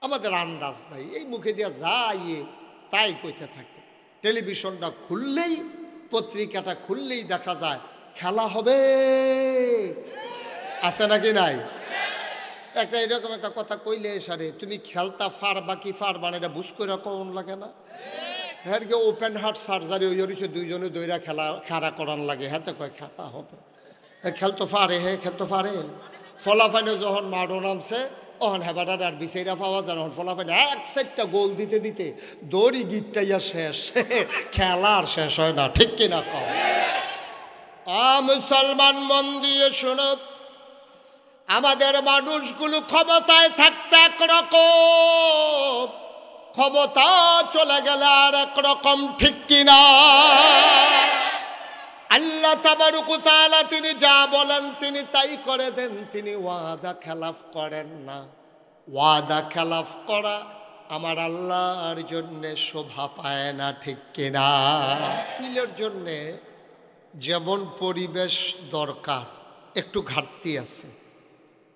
আমাদের আন্দাজ নাই, এই মুখে দিয়ে যাই তাই কইতে থাকে। টেলিভিশনটা খুললেই, পত্রিকাটা খুললেই দেখা যায় খেলা হবে, আছে নাকি নাই? একটা এরকম একটা কথা কইলে সারে তুমি খেলতা ফারবা কি ফারবা না এটা বুঝ করে কখন লাগে না? হ্যাঁ গিয়ে ওপেন হার্ট সার্জারি ওই হয়েছে, দুইজনে দইরা খেলা করার লাগে, হ্যাঁ তো কয় খেলা হবে, খেলতো পারে, হ্যাঁ খেলতো পারে। ফলাফাইনে যখন মারো নামছে তখন হেবাটার আর বিচাইরা পাওয়া যায়, তখন ফলাফাইনে এক সাইডটা গোল দিতে দিতে দড়ি গিটটাইয়া শেষ, খেলা আর শেষ হয় না, ঠিক কিনা কম? মুসলমান মন দিয়ে শোনো, আমাদের মানুষগুলো ক্ষমতায় থাকতে একরকম, ক্ষমতা চলে গেলে আর একরকম, ঠিক কিনা? আল্লাহ তাবারক ওয়া তাআলা তিনি যা বলেন তিনি তাই করে দেন, তিনি ওয়াদা খেলাফ করেন না। ওয়াদা খেলাফ করা আমার আল্লাহর জন্যে শোভা পায় না, ঠিক কিনা? মাহফিলের জন্যে যেমন পরিবেশ দরকার, একটু ঘাটতি আছে।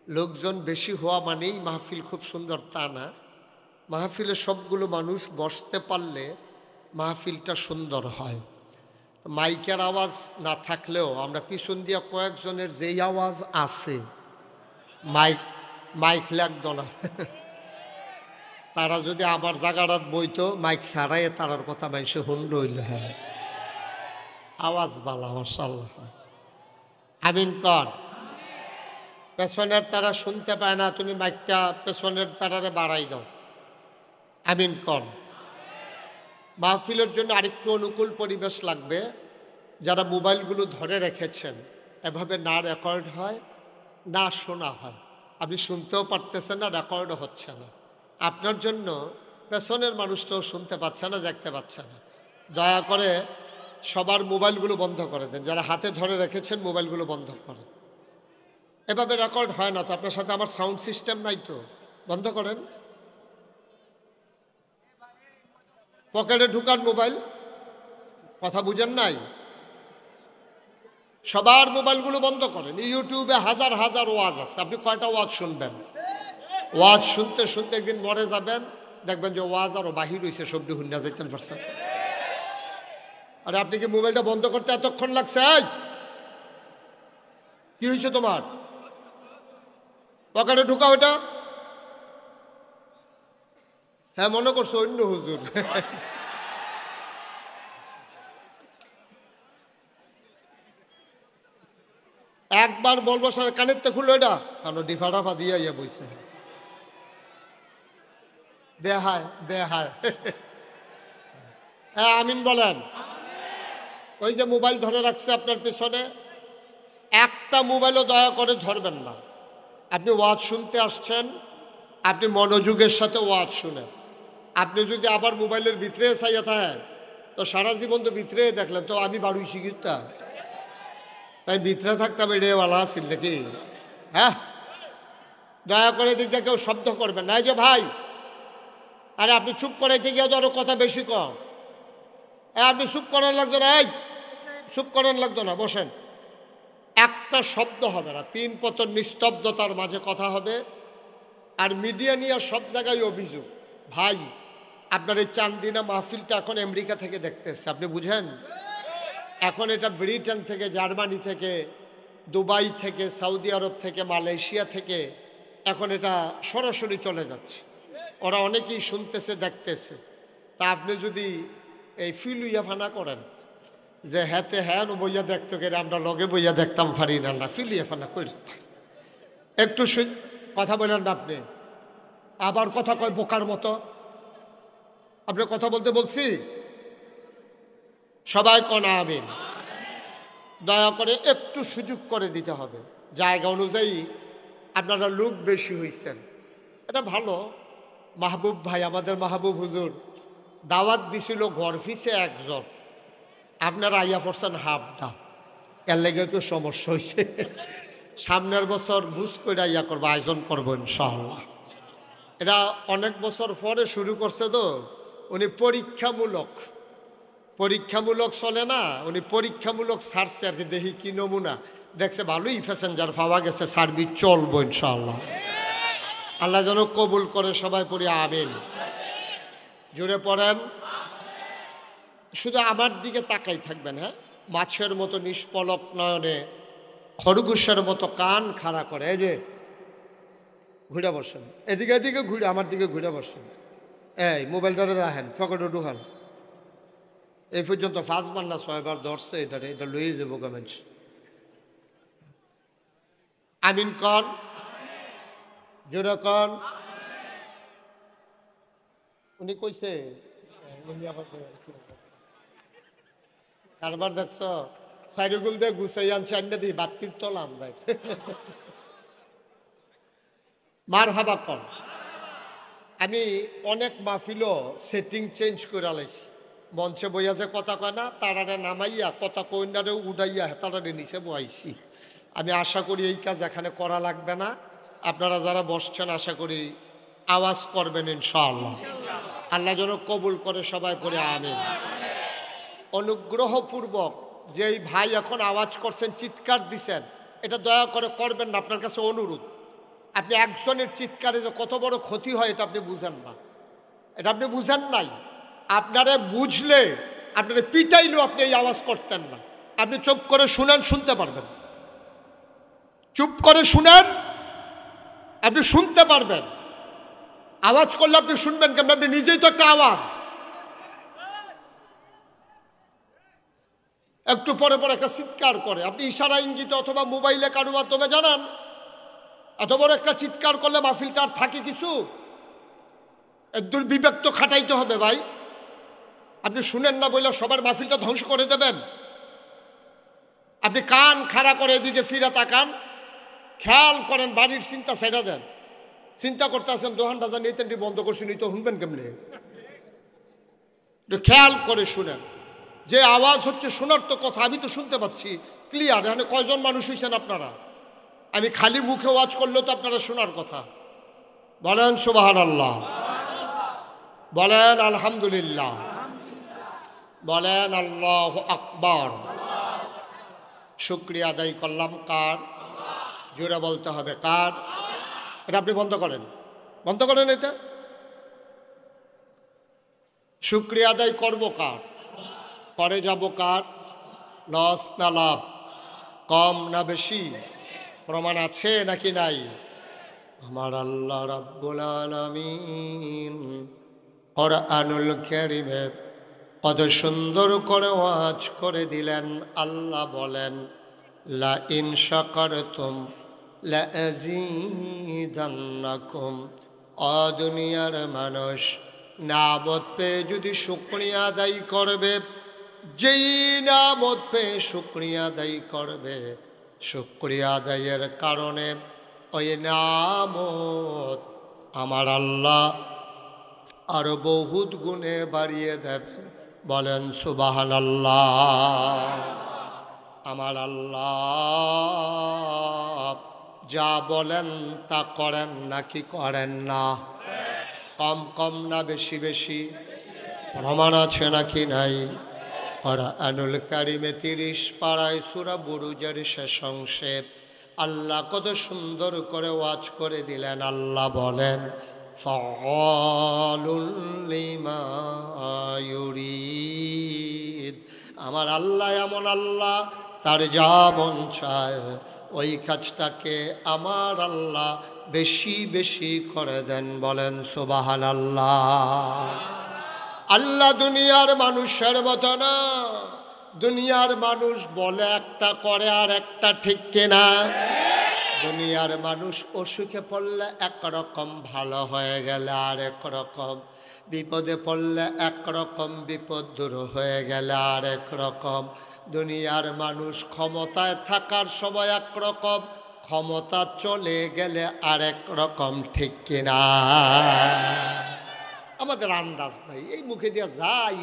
লোকজন বেশি হওয়া মানেই মাহফিল খুব সুন্দর তা না। মাহফিলে সবগুলো মানুষ বসতে পারলে মাহফিলটা সুন্দর হয়। মাইকের আওয়াজ না থাকলেও আমরা পিছন দিয়ে কয়েকজনের যেই আওয়াজ আছে, মাইক লাগতো না, তারা যদি আবার জাগারাত বইতো মাইক ছাড়াই তারার কথা মানুষে হুন রইল, হ্যাঁ আওয়াজ বালা মাশাআল্লাহ। আমিন কর। পেছনের তারা শুনতে পায় না, তুমি মাইকটা পেছনের তারারে বাড়াই দাও। আমিন কর। মাহফিলের জন্য আরেকটু অনুকূল পরিবেশ লাগবে। যারা মোবাইলগুলো ধরে রেখেছেন, এভাবে না রেকর্ড হয় না শোনা হয়, আপনি শুনতেও পারতেছেন না, রেকর্ডও হচ্ছে না। আপনার জন্য পেছনের মানুষটাও শুনতে পাচ্ছে না, দেখতে পাচ্ছে না। দয়া করে সবার মোবাইলগুলো বন্ধ করে দেন, যারা হাতে ধরে রেখেছেন মোবাইলগুলো বন্ধ করেন। এভাবে রেকর্ড হয় না তো, আপনার সাথে আমার সাউন্ড সিস্টেম নাই তো, বন্ধ করেন। পকেটে ঢুকান মোবাইল, কথা বুঝেন নাই? সবার মোবাইলগুলো বন্ধ করেন। ইউটিউবে হাজার হাজার ওয়াজ আছে, আপনি কয়টা ওয়াজ শুনবেন? ওয়াজ শুনতে শুনতে একদিন মরে যাবেন, দেখবেন যে ওয়াজ আরো বাহির হয়েছে, সবটি হুন্না যাইতেন পারছেন। আরে আপনি কি মোবাইলটা বন্ধ করতে এতক্ষণ লাগছে? কি হয়েছে তোমার? পকেটে ঢুকা ওটা। হ্যাঁ মনে করছো অন্য হুজুর। একবার বলবো কানের তো খুললো এটা, কারণ ডিফা ডাফা দিয়ে ইয়ে বইছে, দেহায় দেহায়। হ্যাঁ আমিন বলেন। ওই যে মোবাইল ধরে রাখছে আপনার পেছনে, একটা মোবাইলও দয়া করে ধরবেন না। আপনি ওয়াজ শুনতে আসছেন, আপনি মনোযোগের সাথে ওয়াজ শুনেন। আপনি যদি আবার মোবাইলের ভিতরে চাইয়া থাকেন তো সারা জীবন তো ভিতরে দেখলেন, তো আমি বাড়ুইছি গীতা, তাই ভিতরে থাকতাম এটাই ভালো আছিল নাকি? হ্যাঁ দয়া করে দিক দিয়ে কেউ শব্দ করবেন না। এই যে ভাই, আরে আপনি চুপ করে থেকে আরো কথা বেশি কম। আপনি চুপ করার লাগতো না, এই চুপ করার লাগতো না, বসেন। একটা শব্দ হবে না, তিন পতন নিস্তব্ধতার মাঝে কথা হবে। আর মিডিয়া নিয়ে সব জায়গায় অভিযোগ। ভাই আপনার এই চান্দিনা মাহফিলটা এখন আমেরিকা থেকে দেখতেছে, আপনি বুঝেন? এখন এটা ব্রিটেন থেকে, জার্মানি থেকে, দুবাই থেকে, সৌদি আরব থেকে, মালয়েশিয়া থেকে এখন এটা সরাসরি চলে যাচ্ছে। ওরা অনেকেই শুনতেছে, দেখতেছে। তা আপনি যদি এই ফিলুইয়া ফানা করেন যে হ্যাতে হ্যাঁ বইয়া দেখতে গেলে আমরা লগে বইয়া দেখতাম পারি না, ফিলুইয়া ফানা করি একটু কথা বলেন না আপনি, আবার কথা কয় বোকার মতো। আপনি কথা বলতে বলছি, সবাই কোনা আমিন। দয়া করে একটু সুযোগ করে দিতে হবে। জায়গা অনুযায়ী আপনারা লোক বেশি হয়েছেন, এটা ভালো। মাহবুব ভাই, আমাদের মাহবুব হুজুর দাওয়াত দিছিল ঘর ফিসে একজন, আপনারা আইয়া পড়ছেন হাফটা, এর লেগে একটু সমস্যা হয়েছে। সামনের বছর বুঝ করে ইয়া করবো, আয়োজন করবো ইনশাআল্লাহ। এটা অনেক বছর পরে শুরু করছে তো, উনি পরীক্ষামূলক চলে না, উনি পরীক্ষামূলক ছাড়ছে আর কি, দেখি কি নমুনা দেখছে, ভালোই প্যাসেঞ্জার পাওয়া গেছে, সার্ভিস চলবো ইনশাআল্লাহ। আল্লাহ যেন কবুল করে, সবাই পড়ি আমিন। জুড়ে পড়েন। শুধু আমার দিকে তাকাই থাকবেন, হ্যাঁ? মাছের মতো নিষ্পলক নয়নে, খরগোশের মতো কান খাড়া করে, এই যে ঘুরে বসেন, এদিকে এদিকে ঘুরে আমার দিকে ঘুরে বসেন। এই মোবাইলটারে রাখেন, পকেটে ঢুকান। এই পর্যন্ত 5 বার না 6 বার ধরছে, এটা লইয়ে যাবো গমেন্ট। আমিন কন, জোরে কন। উনি কইছে কারবার দেখছ, সাইডগুল দিয়ে গুছাই আনছে, আন্না দিই বাতির তলাম দেখ। মার হাবা কন। আমি অনেক মাহফিলও সেটিং চেঞ্জ করে লাইছি। মঞ্চে বইয়া যে কথা কয় না, তারারে নামাইয়া কথা কইনারে উড়াইয়া তারারে নিচে বয়াইছি। আমি আশা করি এই কাজ এখানে করা লাগবে না। আপনারা যারা বসছেন আশা করি আওয়াজ করবেন ইনশাআল্লাহ। আল্লাহ যেন কবুল করে, সবাই পড়ে আমিন। অনুগ্রহপূর্বক যেই ভাই এখন আওয়াজ করছেন, চিৎকার দিছেন, এটা দয়া করে করবেন না। আপনার কাছে অনুরোধ, আপনি একজনের চিৎকারে যে কত বড় ক্ষতি হয় এটা আপনি বুঝেন না, এটা আপনি বুঝেন নাই। আপনারে বুঝলে, আপনারে পিটাইলেও আপনি এই আওয়াজ করতেন না। আপনি চুপ করে শুনেন, শুনতে পারবেন। চুপ করে শুনেন, আপনি শুনতে পারবেন। আওয়াজ করলে আপনি শুনবেন কেন? আপনি নিজেই তো একটা আওয়াজ। একটু পরে পরে একটা চিৎকার করে, আপনি ইশারা ইঙ্গিতে অথবা মোবাইলে কারো মাধ্যমে জানান। এত বড় একটা চিৎকার করলে মাহফিলটা আর থাকে কিছু? একদম বিবেক তো খাটাইতে হবে ভাই। আপনি শুনেন না বলে সবার মাহফিলটা ধ্বংস করে দেবেন? আপনি কান খাড়া করে এদিকে ফিরে তাকান, খেয়াল করেন, বাড়ির চিন্তা ছেড়ে দেন। চিন্তা করতে আসেন দোকানটা জানি এই বন্ধ করছি, নি তো শুনবেন কেমনে? খেয়াল করে শুনেন। যে আওয়াজ হচ্ছে শোনার তো কথা, আমি তো শুনতে পাচ্ছি ক্লিয়ার। এখানে কয়জন মানুষ হয়েছেন আপনারা? আমি খালি মুখে ওয়াজ করলেও তো আপনারা শোনার কথা। বলেন সুবহানাল্লাহ, বলেন আলহামদুলিল্লাহ, বলেন আল্লাহু আকবার। শুকরিয়া আদায় করলাম কার? জোরে বলতে হবে কার? এটা আপনি বন্ধ করেন, বন্ধ করেন এটা। শুকরিয়া আদায় করবো কার? পরে যাব কার? লস না লাভ? কম না বেশি? প্রমাণ আছে নাকি নাই? আমার আল্লাহ রাব্বুল আলামিন কুরআনুল কারীমে কত সুন্দর করে ওয়াজ করে দিলেন। আল্লাহ বলেন, লা ইন শাকারতুম লা আযীদান্নাকুম। ও দুনিয়ার মানুষ, নামত পেয়ে যদি শুকরিয়া আদায় করবে, যেই নামত পেয়ে শুকরিয়া আদায় করবে, শুকরিয়া আদায়ের কারণে ওই নামত আমার আল্লাহ আরো বহুত গুণে বাড়িয়ে দেবেন। বলেন সুবহানাল্লাহ। আমার আল্লাহ যা বলেন তা করেন নাকি করেন না? কম কম না বেশি বেশি? প্রমাণ আছে নাকি নাই? কুরআনুল কারীমে 30 পারায় সূরা বুরুজের শেষ অংশে আল্লাহ কত সুন্দর করে ওয়াজ করে দিলেন। আল্লাহ বলেন, ফাআলুল লিমা ইউরিদ। আমার আল্লাহ এমন আল্লাহ, তার যা মন চায় ওই কাজটাকে আমার আল্লাহ বেশি বেশি করে দেন। বলেন সুবহানাল্লাহ। আল্লাহ দুনিয়ার মানুষের মতো না। দুনিয়ার মানুষ বলে একটা, করে আর একটা, ঠিক কিনা? দুনিয়ার মানুষ অসুখে পড়লে একরকম, ভালো হয়ে গেলে আর একরকম, বিপদে পড়লে একরকম, বিপদ দূর হয়ে গেলে আর একরকম। দুনিয়ার মানুষ ক্ষমতায় থাকার সময় একরকম, ক্ষমতা চলে গেলে আরেক রকম, ঠিক কিনা? আমাদের আন্দাজ নাই, এই মুখে দিয়ে যাই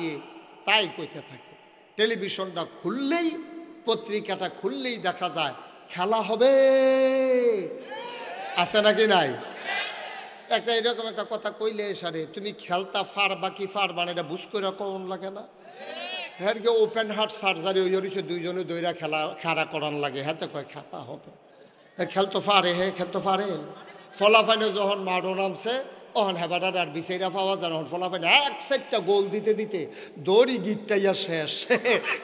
তাই কইতে থাকে। টেলিভিশনটা খুললেই, পত্রিকাটা খুললেই দেখা যায় খেলা হবে, আছে নাকি নাই? একটা এরকম একটা কথা কইলে সারে, তুমি খেলতা ফারবা কি ফারবা না এটা বুঝ করে কোন লাগে না? হ্যাঁ, ওপেন হার্ট সার্জারি ওই হয়েছে, দুইজনে দইরা খেলা খাড়া করান লাগে, হ্যাঁ তো কয় খেলা হবে। খেলতো পারে, হে খেলতো পারে। ফলাফাইনে যখন মারো নামছে অহন হেবাটার আর বিচাইরা পাওয়া যায় না। ফলাফাইনে এক সাইডটা গোল দিতে দিতে দড়ি গিটটাইয়া শেষ,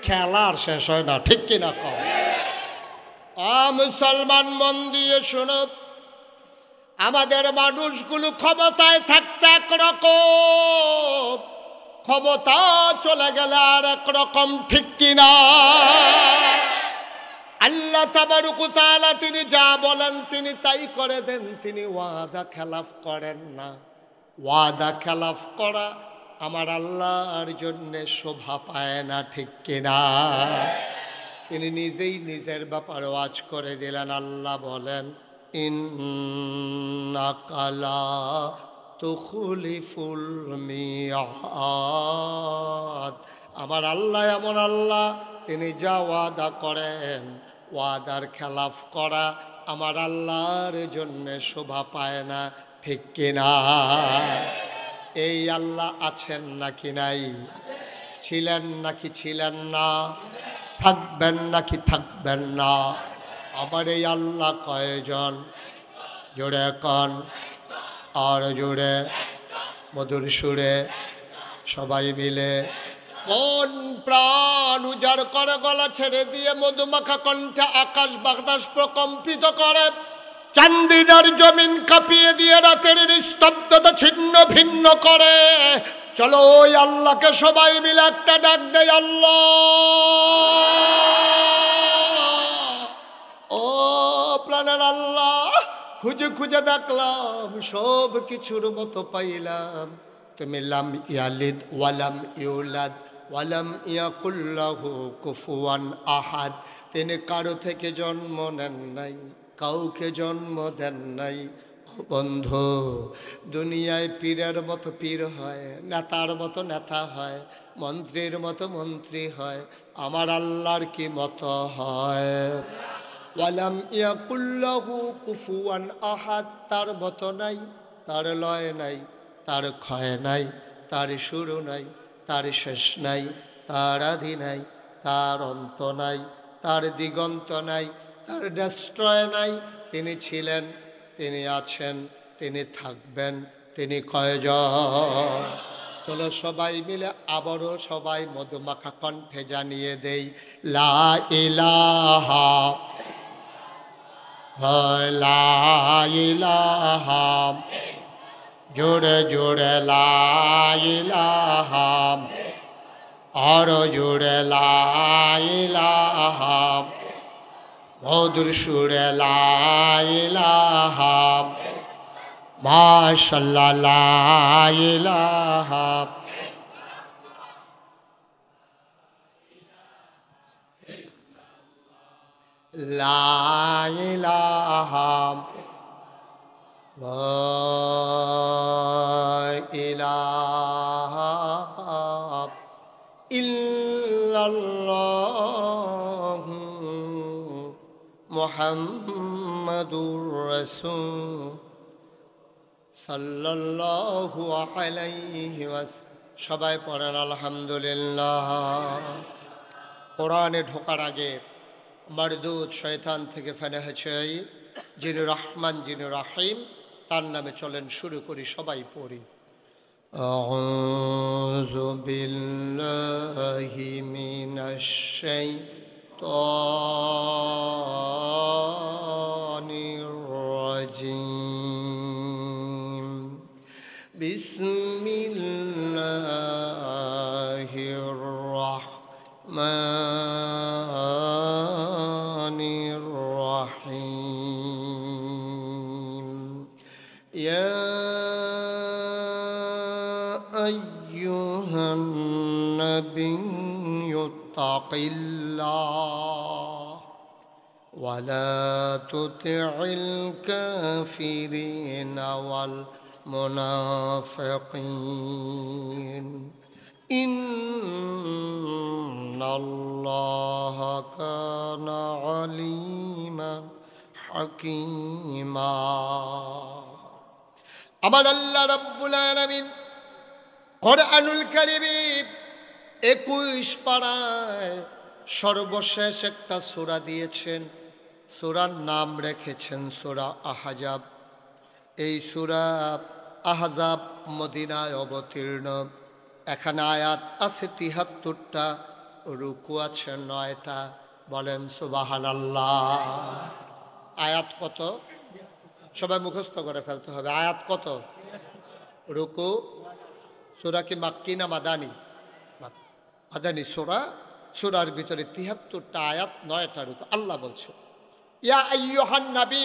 খেলা আর শেষ হয় না, ঠিক কিনা কও? মুসলমান মন দিয়ে শোনো, আমাদের মানুষগুলো ক্ষমতায় থাকতে একরকম, ক্ষমতা চলে গেলে আর একরকম, ঠিক কিনা? আল্লাহ তাবারক ওয়া তাআলা তিনি যা বলেন তিনি তাই করে দেন, তিনি ওয়াদা খেলাফ করেন না। ওয়াদা খেলাফ করা আমার আল্লাহর জন্য শোভা পায় না, ঠিক কিনা? তিনি নিজেই নিজের ব্যাপারে ওয়াজ করে দিলেন। আল্লাহ বলেন, ইন্নাকা লা তুখলিফুল মিআদ। আমার আল্লাহ এমন আল্লাহ, তিনি যা ওয়াদা করেন, ওয়াদার খেলাফ করা আমার আল্লাহর জন্য শোভা পায় না, ঠিক কিনা? এই আল্লাহ আছেন নাকি নাই? ছিলেন নাকি ছিলেন না? থাকবেন নাকি থাকবেন না? আমার এই আল্লাহ কয়জন? জোরে কন, আর জোরে, মধুর সুরে, সবাই মিলে মন প্রাণ উজাড় করে গলা ছেড়ে দিয়ে মধুমাখা কণ্ঠে আকাশ বাতাস প্রকম্পিত করে, চান্দিনার জমিন কাঁপিয়ে দিয়ে রাতের নিস্তব্ধতা ছিন্ন ভিন্ন করে। চলো ওই আল্লাহকে সবাই মিলে একটা ডাক দেয়, আল্লাহ। ও প্রাণের আল্লাহ, খুঁজে খুঁজে দেখলাম, সব কিছুর মতো পাইলাম তুমি লাম ইয়ালিদ ওয়ালাম ইউলাদ ওয়ালাম ইয়াকুল লাহু কুফুয়ান আহাদ। তিনি কারো থেকে জন্ম নেন নাই, কাউকে জন্ম দেন নাই। বন্ধু, দুনিয়ায় পীরের মতো পীর হয়, নেতার মতো নেতা হয়, মন্ত্রীর মতো মন্ত্রী হয়, আমার আল্লাহর কি মতো হয়? ওয়ালাম ইয়াকুল লাহু কুফুয়ান আহাদ। তার মতো নাই, তার লয় নাই, তার ক্ষয় নাই, তার শুরু নাই, তার শেষ নাই, তার আদি নাই, তার অন্ত নাই, তার দিগন্ত নাই, তার ডেস্ট্রয় নাই। তিনি ছিলেন, তিনি আছেন, তিনি থাকবেন, তিনি কয়জন? চলো সবাই মিলে আবারও সবাই মধুমাখা কণ্ঠে জানিয়ে দেই, লা ইলাহা, লা ইলাহা, জোরে জোরে লা ইলাহা, আরো জোরে লা ইলাহা, মধুর সুরে লা ইলাহা, মাশাআল্লাহ লা ইলাহা। লা ইলাহা, লা ইলাহা ইল্লাল্লাহ মুহাম্মাদুর রাসূল সাল্লাল্লাহু আলাইহি ওয়াসাল্লাম। সবাই পড়েন আলহামদুলিল্লাহ। কোরআনে ঢোকার আগে মারদুদ শয়তান থেকে ফেনা চাই, যিনি রহমান যিনি রাহিম, তার নামে চলেন শুরু করি, সবাই পড়ি। আউযু বিল্লাহি মিনাশ শাইতানির রাজিম। বিসমিল্লাহির রাহমানির রাহিম। ইয়া আইয়ুহান নাবিয়্যু তাকিল্লাহ ওয়া লা তুতি'ল কাফিরিনা ওয়াল মুনাফিকিন ইন্নাল্লাহা কানা আলিমান হাকীমা। আমার আল্লাহ রাব্বুল আলামিন কোরআনুল কারীমে 21 পারায় সর্বশেষ একটা সূরা দিয়েছেন। সূরার নাম রেখেছেন সূরা আহজাব। এই সূরা আহজাব মদিনায় অবতীর্ণ। এখানে আয়াত আছে ৭৩টা, রুকু আছে ৯টা। বলেন সুবহানাল্লাহ। আয়াত কত? সবাই মুখস্থ করে ফেলতে হবে। আয়াত কত? রুকু। সূরা কি মাক্কি না মাদানি? মাদানি সূরা। সূরার ভিতরে ৭৩টা আয়াত, ৯টা রুকু। আল্লাহ বলছে, ইয়া আইয়ুহান নবী,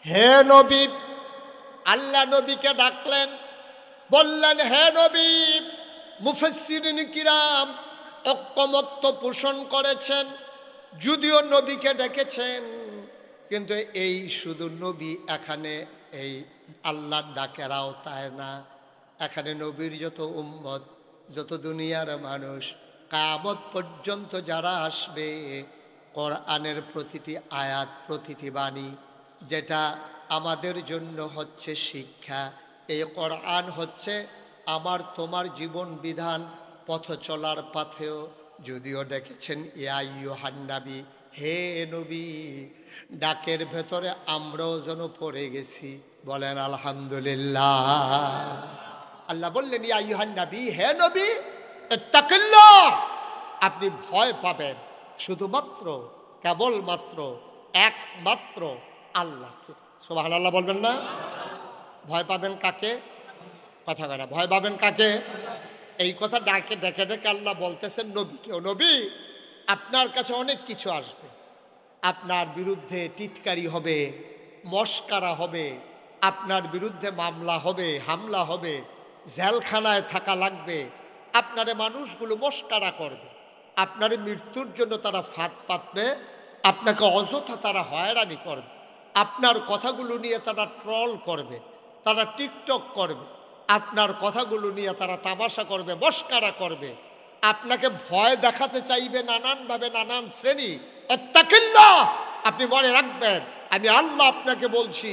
হে নবী। আল্লাহ নবীকে ডাকলেন, বললেন হে নবী। মুফাসসিরিন কিরাম ঐকমত্য পোষণ করেছেন, যদিও নবীকে ডেকেছেন, কিন্তু এই শুধু নবী এখানে এই আল্লাহর ডাকের আওতায় না। এখানে নবীর যত উম্মত, যত দুনিয়ার মানুষ, কিয়ামত পর্যন্ত যারা আসবে, কোরআনের প্রতিটি আয়াত, প্রতিটি বাণী, যেটা আমাদের জন্য হচ্ছে শিক্ষা। এই কোরআন হচ্ছে আমার তোমার জীবন বিধান, পথ চলার পথেও যদিও ডেকেছেন ইয়া আইয়ুহান নবী, হে নবী। ডাকের ভেতরে আমরাও যেন পড়ে গেছি। বলেন আলহামদুলিল্লাহ। আল্লাহ বললেন ইয়া আইয়ুহান নবী, হে নবী, ইত্তাকিল্লাহ, আপনি ভয় পাবেন শুধুমাত্র, কেবলমাত্র, একমাত্র আল্লাহকে। সুবহানাল্লাহ বলবেন না? ভয় পাবেন কাকে? কথা কয় না। ভয় পাবেন কাকে? এই কথা ডেকে ডেকে আল্লাহ বলতেছেন নবীকে, ও নবী, আপনার কাছে অনেক কিছু আসবে। আপনার বিরুদ্ধে টিটকারি হবে, মশকারা হবে, আপনার বিরুদ্ধে মামলা হবে, হামলা হবে, জেলখানায় থাকা লাগবে। আপনারে মানুষগুলো মশকারা করবে, আপনার মৃত্যুর জন্য তারা ফাঁদ পাতবে, আপনাকে অযথা তারা হয়রানি করবে, আপনার কথাগুলো নিয়ে তারা ট্রল করবে, তারা টিকটক করবে, আপনার কথাগুলো নিয়ে তারা তামাশা করবে, মশকারা করবে, আপনাকে ভয় দেখাতে চাইবে নানানভাবে, নানান শ্রেণী। ইত্তাকিল্লাহ, আপনি মনে রাখবেন, আমি আল্লাহ আপনাকে বলছি,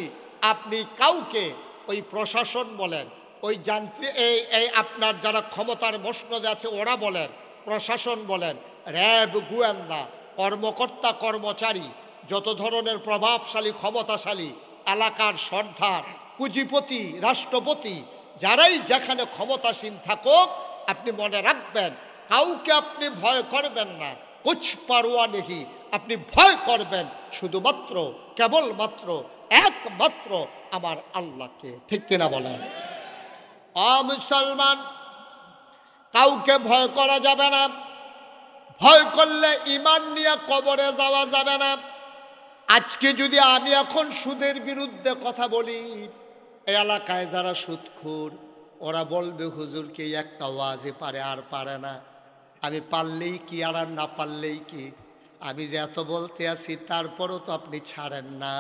আপনি কাউকে, ওই প্রশাসন বলেন, ওই যান্ত্রিক এই আপনার যারা ক্ষমতার মসনদে আছে ওরা বলেন, প্রশাসন বলেন, র্যাব, গোয়েন্দা, কর্মকর্তা, কর্মচারী, যত ধরনের প্রভাবশালী, ক্ষমতাশালী, এলাকার সর্দার, পুঁজিপতি, রাষ্ট্রপতি, যারাই যেখানে ক্ষমতাসীন থাকুক, আপনি মনে রাখবেন, কাউকে আপনি ভয় করবেন না। কুছ পারোয়া নেহি, আপনি ভয় করবেন শুধুমাত্র, কেবলমাত্র, একমাত্র আমার আল্লাহকে। ঠিক কিনা বলেন? মুসলমান, কাউকে ভয় করা যাবে না। ভয় করলে ঈমান নিয়ে কবরে যাওয়া যাবে না। আজকে যদি আমি এখন সুদের বিরুদ্ধে কথা বলি, এই এলাকায় যারা সুদখোর, ওরা বলবে হুজুরকে একটা ওয়াজে পারে আর পারে না। আমি পারলেই কি আর না পারলেই কি, আমি যে এত বলতে আছি তারপরও তো আপনি ছাড়েন না।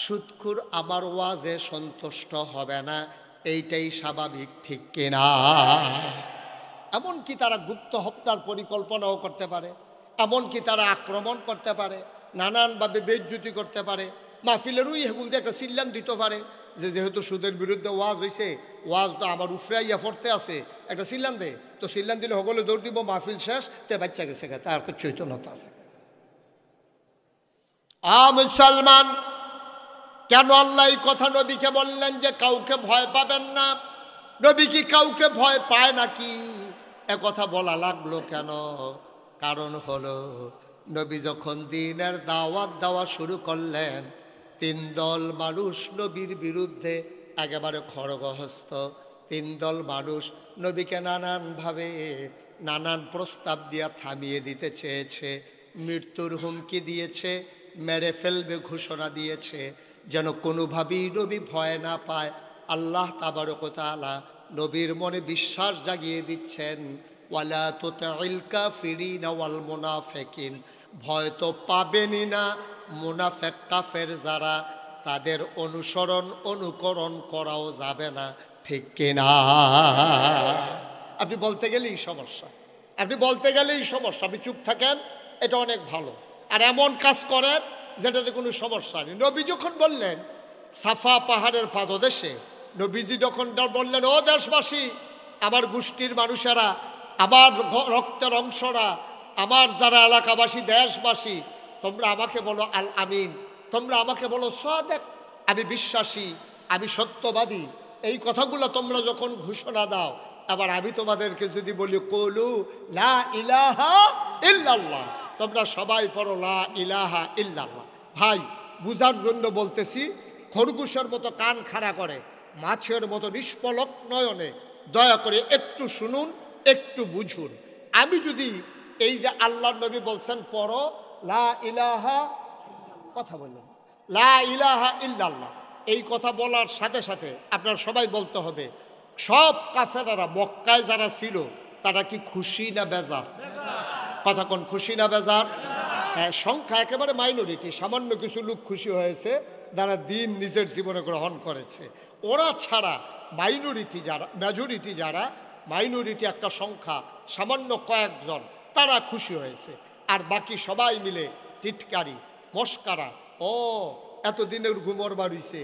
সুদখোর আমার ওয়াজে সন্তুষ্ট হবে না, এইটাই স্বাভাবিক। ঠিক কিনা? এমনকি তারা গুপ্ত হত্যার পরিকল্পনাও করতে পারে, এমনকি তারা আক্রমণ করতে পারে, নানানভাবে বেইজ্জতি করতে পারে, মাহফিলেরই হেগুল দিয়ে একটা সিল্লান দিতে পারে যে যেহেতু সুদের বিরুদ্ধে ওয়াজ হয়েছে, ওয়াজ তো আমার উফরাইয়া পড়তে আছে, একটা সিল্লান দে। তো সিল্লান দিলে সকলে দৌড় দিব, মাহফিল শেষ, তে বাচ্চা গেছে গা, তার চৈতন্যতার। মুসলমান, কেন আল্লাহ এই কথা নবীকে বললেন যে কাউকে ভয় পাবেন না? নবী কি কাউকে ভয় পায় নাকি? এ কথা বলা লাগলো কেন? কারণ হলো, নবী যখন দ্বীনের দাওয়াত দেওয়া শুরু করলেন, 3 দল মানুষ নবীর বিরুদ্ধে একেবারে খড়গহস্ত। 3 দল মানুষ নবীকে নানানভাবে, নানান প্রস্তাব দিয়া থামিয়ে দিতে চেয়েছে, মৃত্যুর হুমকি দিয়েছে, মেরে ফেলবে ঘোষণা দিয়েছে, যেন কোনোভাবেই নবী ভয় না পায়। আল্লাহ তাবারক ওয়া তাআলা নবীর মনে বিশ্বাস জাগিয়ে দিচ্ছেন, ওয়ালা তুতিল কাফিরিনা ওয়াল মুনাফিকিন, ভয় তো পাবেনই না মুনাফিক কাফের যারা, তাদের অনুসরণ অনুকরণ করাও যাবে না। ঠিক কিনা? আপনি বলতে গেলেই সমস্যা, আপনি বলতে গেলেই সমস্যা। আপনি চুপ থাকেন, এটা অনেক ভালো। আর এমন কাজ করেন যেটাতে কোনো সমস্যা নেই। নবী যখন বললেন সাফা পাহাড়ের পাদদেশে, নবীজি যখন বললেন, ও দেশবাসী, আমার গোষ্ঠীর মানুষেরা, আমার রক্তের অংশরা, আমার যারা এলাকাবাসী, দেশবাসী, তোমরা আমাকে বলো আল আমিন, তোমরা আমাকে বলো সাদেক, আমি বিশ্বাসী, আমি সত্যবাদী, এই কথাগুলো তোমরা যখন ঘোষণা দাও, আবার আমি তোমাদেরকে যদি বলি কলু লা ইলাহা ইল্লাল্লাহ, তোমরা সবাই পড়ো লা ইলাহা ইল্লাল্লাহ। ভাই বুঝার জন্য বলতেছি, খরগোশের মতো কান খাড়া করে, মাছের মতো নিষ্পলক নয়নে দয়া করে একটু শুনুন, একটু বুঝুন। আমি যদি এই যে আল্লাহর নবী বলছেন পড়ো লা ইলাহা, কথা বললেন লা ইলাহা ইল্লাল্লাহ, এই কথা বলার সাথে সাথে আপনার সবাই বলতে হবে, সব কাফেরারা মক্কায় যারা ছিল তারা কি খুশি না বেজার? কথা কোন, খুশি না বেজার? হ্যাঁ, সংখ্যা একেবারে মাইনরিটি, সামান্য কিছু লোক খুশি হয়েছে যারা দিন নিজের জীবনে গ্রহণ করেছে। ওরা ছাড়া মাইনরিটি যারা, মেজরিটি যারা, মাইনরিটি একটা সংখ্যা, সামান্য কয়েকজন, তারা খুশি হয়েছে। আর বাকি সবাই মিলে টিটকারি মস্কারা, ও এতদিনের ঘুমর বাড়িছে,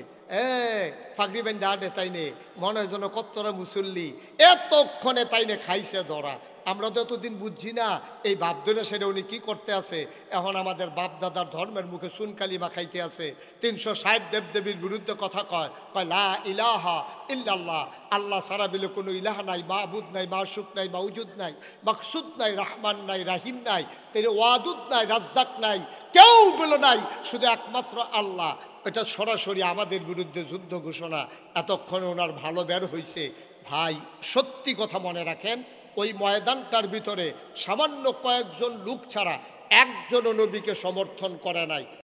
ফাগরি বেন দাঁড়ে তাইনে মনে হয় যেন কত্তরা মুসল্লি, এতক্ষণে তাইনে খাইছে ধরা। আমরা তো এতদিন বুঝছি না এই বাপ ধরে সেটা উনি কী করতে আছে। এখন আমাদের বাপ দাদার ধর্মের মুখে সুনকালি মাখাইতে আছে, 360 দেবদেবীর বিরুদ্ধে কথা কয়, কয় লা ইলাহা ইল্লাল্লাহ, আল্লাহ সারা বিলে কোনো ইলাহা নাই, মাহবুদ নাই, মাশুক নাই, মাউজুদ নাই, মাকসুদ নাই, রহমান নাই, রাহিম নাই, তিনি ওয়াদুদ নাই, রাজ্জাক নাই, কেউ বলে নাই, শুধু একমাত্র আল্লাহ। এটা সরাসরি আমাদের বিরুদ্ধে যুদ্ধ ঘোষণা। এতক্ষণে ওনার ভালো বের হয়েছে। ভাই সত্যি কথা মনে রাখেন, ওই ময়দানটার ভিতরে সামান্য কয়েকজন লোক ছাড়া একজনও নবীকে সমর্থন করে নাই।